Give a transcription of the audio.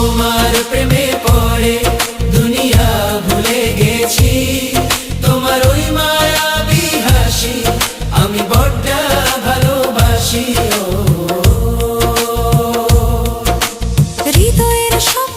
তোমার প্রেমে পড়ে দুনিয়া ভুলে গেছি, তোমার ওই মায়াবী হাসি আমি বড্ড ভালোবাসি। হৃদয়ের সব